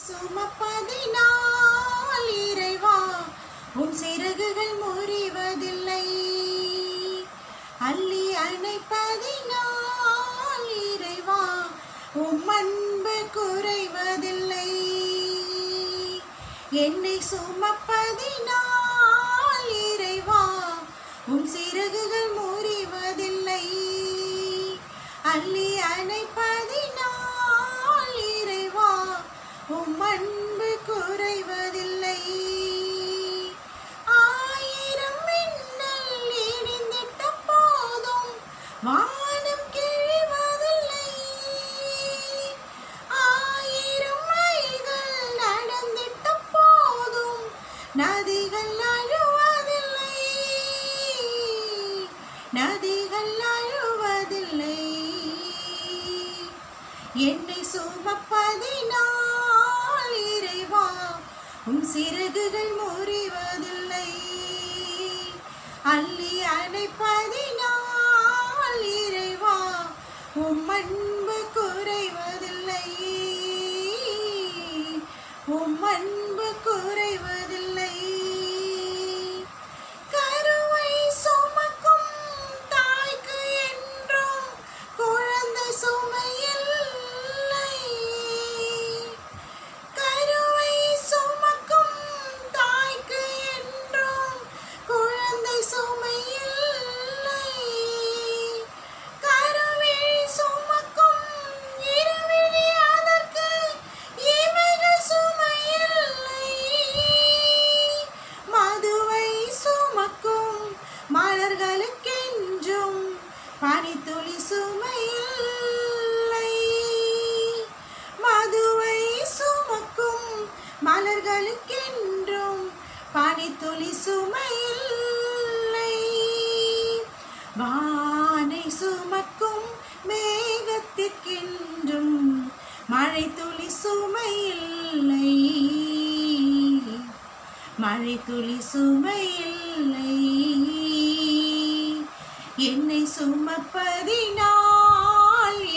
சுமப்பதினால் இறைவா உன் சிறகுகள் முறிவதில்லை. அள்ளி அணைப்பதினால் இறைவா உம் அன்பு குறைவதில்லை. என்னை சுமப்பதினால் இறைவா உம் சிறகுகள் முறிவதில்லை. அள்ளி அணைப்பதினால் இறைவா உம் அன்பு குறைவதில்லை. ஆயிரம் மின்னல் இடிந்திட்ட போதும் வானம் கிழிவதில்லை. ஆயிரம் மைல்கள் நடந்திட்ட போதும் நதிகள் அழுவதில்லை. நதிகள் அழுவதில்லை. என்னை சுமப்பதினால் இறைவா உம் சிறகுகள் முறிவதில்லை. அள்ளி அணைப்பதினால் இறைவா உம் அன்பு குறைவதில்லை. உம் அன்பு குறைவதில்லை. கருவை சுமக்கும் தாய்க்கு என்றும் குழந்தை சுமையில்லை. கருவை சுமக்கும் தாய்க்கு என்றும் குழந்தை சுமையில்லை. கருவிழி சுமக்கும் இருவிழி அதற்கு இவைகள் சுமையில்லை. மதுவை சுமக்கும் மலர்களுக்கென்றும் பனித்துளி சுமையில்லை. மதுவை சுமக்கும் மலர்களுக்கென்றும் பனித்துளி சுமையில்லை. வானை சுமக்கும் மேகத்திற்கென்றும் மழை துளி சுமையில்லை. மழை துளி சுமையில்லை. என்னை சுமப்பதினால்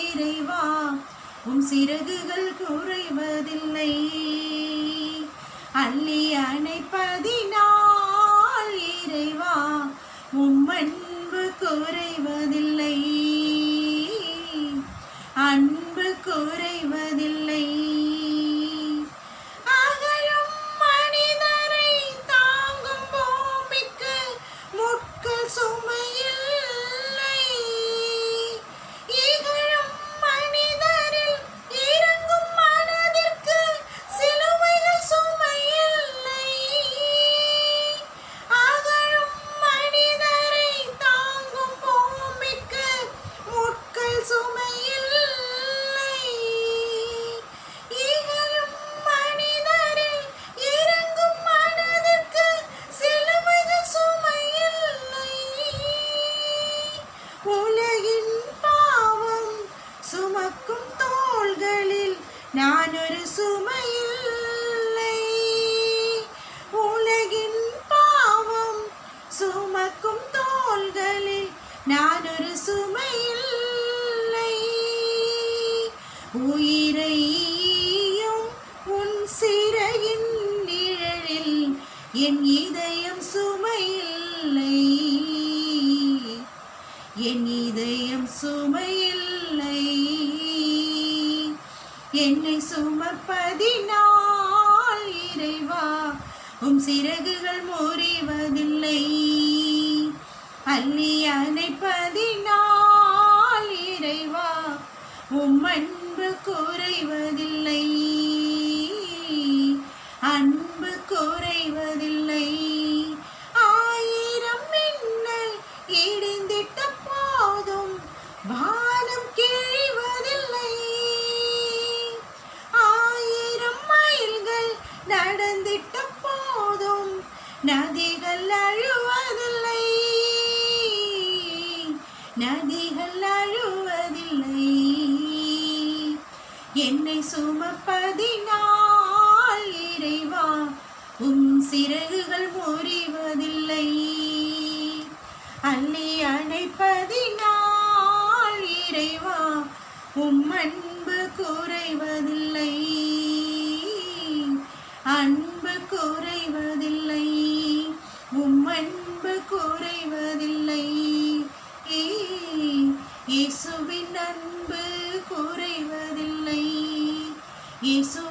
இறைவா உம் சிறகுகள் குறைவதில்லை. அள்ளி அணைப்பதினால் இறைவா உம் அன்பு குறைவதில்லை. அன்பு குறைவதில்லை. அகழும் மனிதரை தாங்கும் பூமிக்கு முட்கள் சுமையில்லை. இகழும் மனிதரில் இறங்கும் மனதிற்கு சிலுவைகள் சுமையில்லை. அகழும் மனிதரை தாங்கும் பூமிக்கு முட்கள் சுமையில்லை. இகழும் மனிதரில் இறங்கும் மனதிற்கு சிலுவைகள் சுமையில்லை. உலகின் பாவம் சுமக்கும் தோள்களில் நான் ஒரு சுமையில்லை. உலகின் பாவம் சுமக்கும் தோள்களில் நான் ஒரு சுமையில்லை. உயிரையும் உன் சிறையின் நிழலில் என் இதயம் சுமையில்லை. என் இதயம் சுமையில்லை. என்னை சுமப்பதினால் இறைவா உம் சிறகுகள் முறிவதில்லை. அள்ளி அணைப்பதினால் இறைவா, உம் அன்பு குறைவதில்லை, அன்பு குறைவதில்லை. ஆயிரம் மின்னல் இடிந்திட்ட போதும் வானம் கிழிவதில்லை. ஆயிரம் மைல்கள் நடந்திட்ட போதும் நதிகள் அழுவதில்லை, நதிகள் அழுவதில்லை. என்னை சுமப்பதினால் இறைவா, உம் சிறகுகள் முறிவதில்லை. அள்ளி அணைப்பதினால் இறைவா, உம் அன்பு குறைவதில்லை. இயேசு